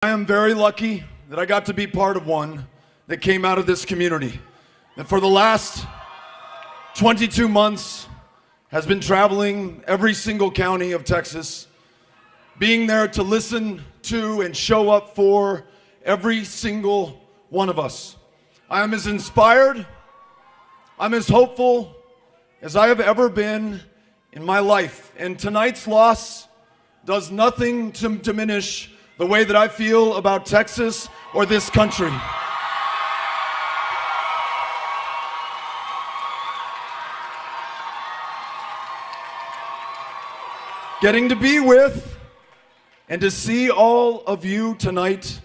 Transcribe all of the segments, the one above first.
I am very lucky that I got to be part of one that came out of this community. And for the last 22 months has been traveling every single county of Texas, being there to listen to and show up for every single one of us. I am as inspired, I'm as hopeful as I have ever been in my life. And tonight's loss does nothing to diminish the way that I feel about Texas or this country. Getting to be with and to see all of you tonight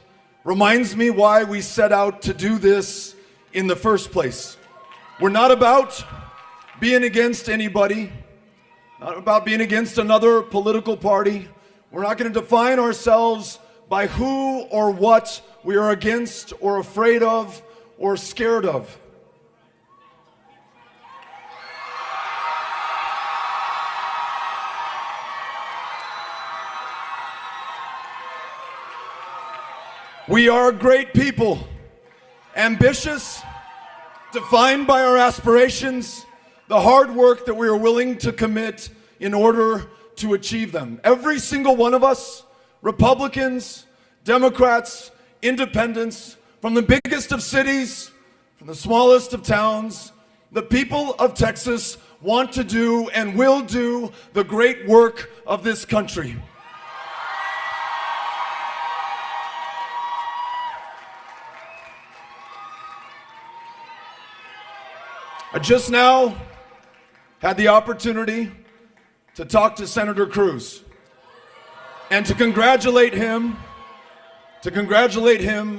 reminds me why we set out to do this in the first place. We're not about being against anybody, not about being against another political party. We're not going to define ourselves by who or what we are against or afraid of or scared of. We are a great people, ambitious, defined by our aspirations, the hard work that we are willing to commit in order to achieve them. Every single one of us, Republicans, Democrats, independents, from the biggest of cities, from the smallest of towns, the people of Texas want to do and will do the great work of this country. I just now had the opportunity to talk to Senator Cruz and to congratulate him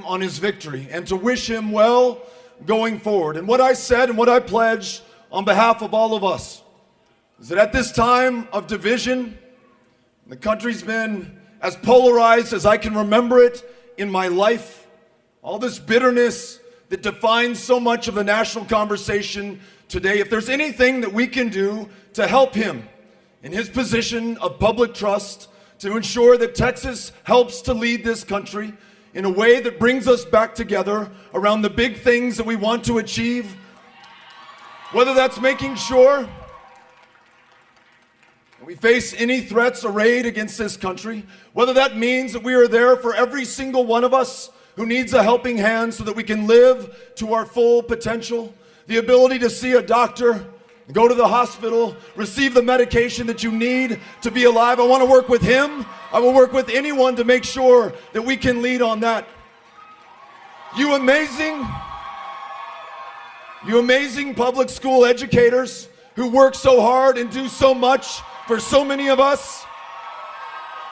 on his victory and to wish him well going forward. And what I said and what I pledged on behalf of all of us is that at this time of division, the country's been as polarized as I can remember it in my life. All this bitterness that defines so much of the national conversation today. If there's anything that we can do to help him in his position of public trust, to ensure that Texas helps to lead this country in a way that brings us back together around the big things that we want to achieve, whether that's making sure that we face any threats arrayed against this country, whether that means that we are there for every single one of us who needs a helping hand so that we can live to our full potential, the ability to see a doctor, go to the hospital, receive the medication that you need to be alive. I want to work with him. I will work with anyone to make sure that we can lead on that. You amazing public school educators who work so hard and do so much for so many of us.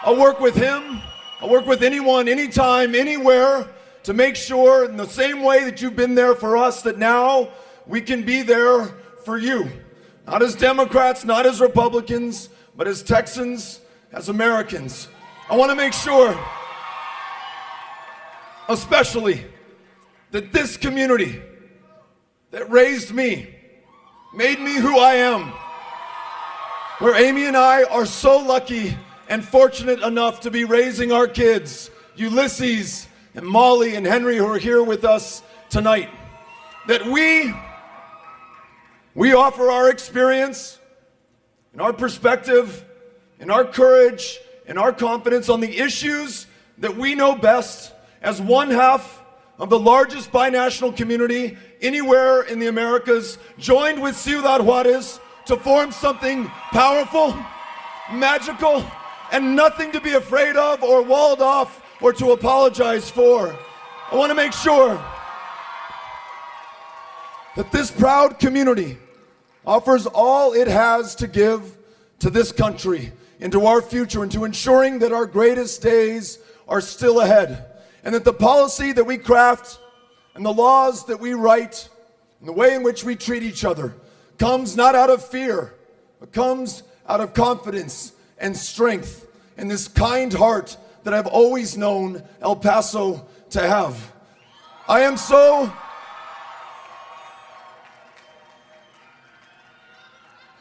I'll work with him. I'll work with anyone, anytime, anywhere to make sure in the same way that you've been there for us that now we can be there for you. Not as Democrats, not as Republicans, but as Texans, as Americans. I want to make sure, especially, that this community that raised me, made me who I am, where Amy and I are so lucky and fortunate enough to be raising our kids, Ulysses and Molly and Henry, who are here with us tonight, that we offer our experience and our perspective and our courage and our confidence on the issues that we know best as one half of the largest binational community anywhere in the Americas, joined with Ciudad Juarez to form something powerful, magical, and nothing to be afraid of or walled off or to apologize for. I want to make sure that this proud community offers all it has to give to this country and to our future and to ensuring that our greatest days are still ahead, and that the policy that we craft and the laws that we write and the way in which we treat each other comes not out of fear, but comes out of confidence and strength and this kind heart that I've always known El Paso to have.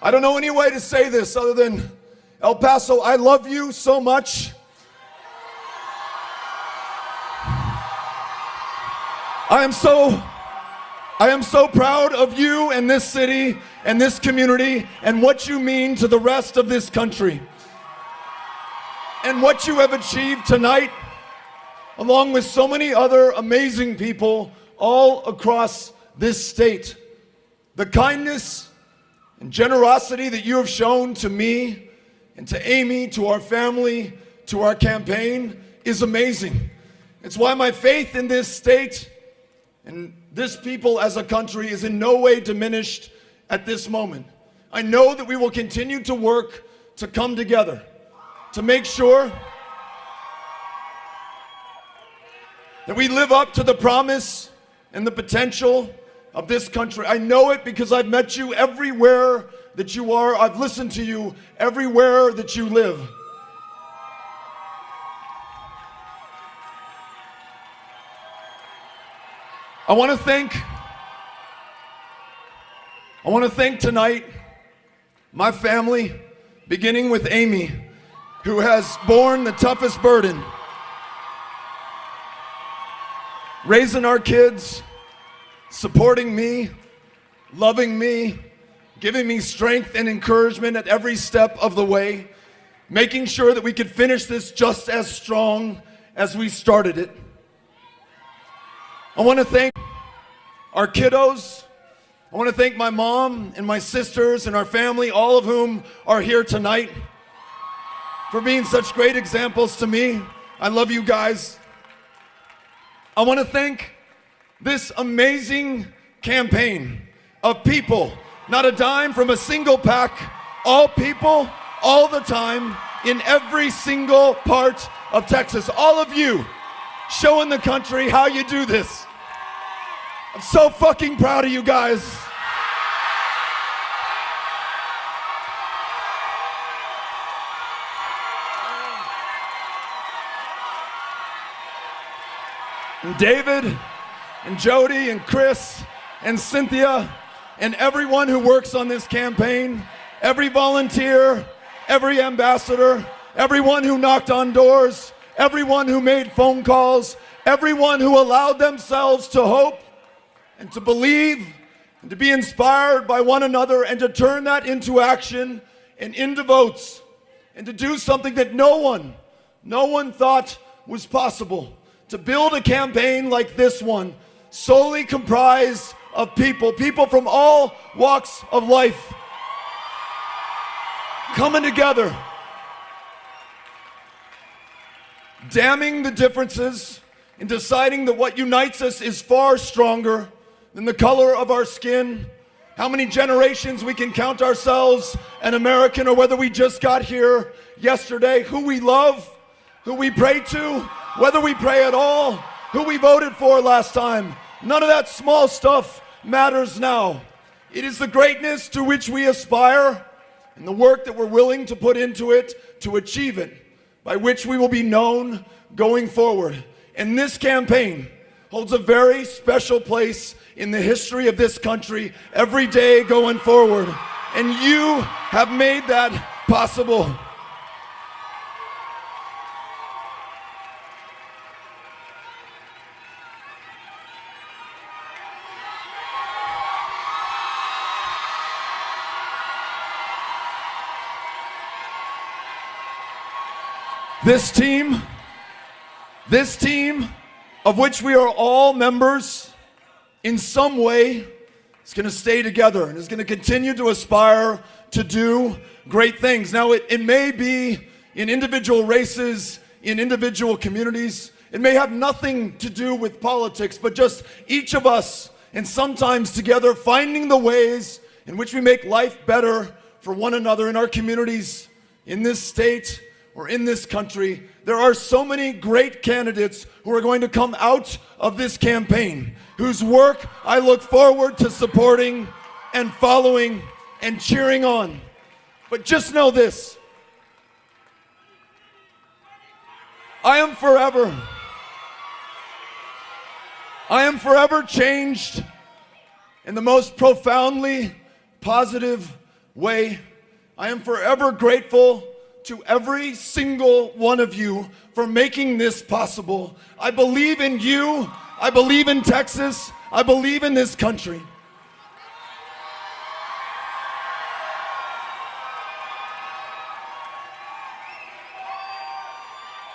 I don't know any way to say this other than, El Paso, I love you so much. I am so proud of you and this city and this community and what you mean to the rest of this country. And what you have achieved tonight, along with so many other amazing people all across this state. The kindness and generosity that you have shown to me and to Amy, to our family, to our campaign is amazing. It's why my faith in this state and this people as a country is in no way diminished at this moment. I know that we will continue to work to come together, to make sure that we live up to the promise and the potential of this country. I know it because I've met you everywhere that you are. I've listened to you everywhere that you live. I want to thank tonight my family, beginning with Amy, who has borne the toughest burden, raising our kids, supporting me, loving me, giving me strength and encouragement at every step of the way, making sure that we could finish this just as strong as we started it. I want to thank our kiddos. I want to thank my mom and my sisters and our family, all of whom are here tonight, for being such great examples to me. I love you guys. I want to thank this amazing campaign of people, not a dime from a single pack, all people, all the time, in every single part of Texas. All of you showing the country how you do this. I'm so fucking proud of you guys. And David and Jody and Chris and Cynthia and everyone who works on this campaign, every volunteer, every ambassador, everyone who knocked on doors, everyone who made phone calls, everyone who allowed themselves to hope and to believe and to be inspired by one another and to turn that into action and into votes and to do something that no one thought was possible. To build a campaign like this one, solely comprised of people from all walks of life, coming together, damning the differences and deciding that what unites us is far stronger than the color of our skin, how many generations we can count ourselves an American, or whether we just got here yesterday, who we love, who we pray to, whether we pray at all, who we voted for last time. None of that small stuff matters now. It is the greatness to which we aspire and the work that we're willing to put into it to achieve it, by which we will be known going forward. And this campaign holds a very special place in the history of this country every day going forward. And you have made that possible. This team of which we are all members in some way is going to stay together and is going to continue to aspire to do great things. Now, it may be in individual races, in individual communities. It may have nothing to do with politics, but just each of us, and sometimes together, finding the ways in which we make life better for one another in our communities, in this state, or in this country. There are so many great candidates who are going to come out of this campaign, whose work I look forward to supporting and following and cheering on. But just know this: I am forever changed in the most profoundly positive way. I am forever grateful to every single one of you for making this possible. I believe in you. I believe in Texas. I believe in this country.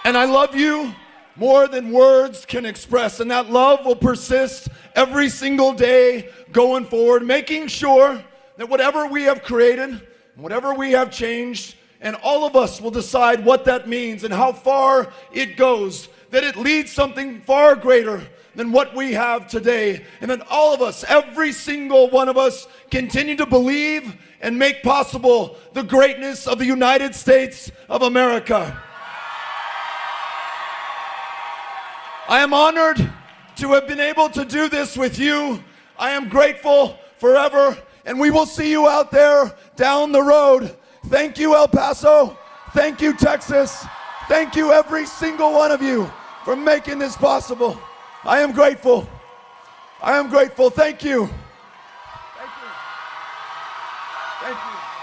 And I love you more than words can express. And that love will persist every single day going forward, making sure that whatever we have created, whatever we have changed, and all of us will decide what that means and how far it goes, that it leads something far greater than what we have today. And that all of us, every single one of us, continue to believe and make possible the greatness of the United States of America. I am honored to have been able to do this with you. I am grateful forever, and we will see you out there down the road. Thank you, El Paso. Thank you, Texas. Thank you, every single one of you, for making this possible. I am grateful. I am grateful. Thank you. Thank you. Thank you.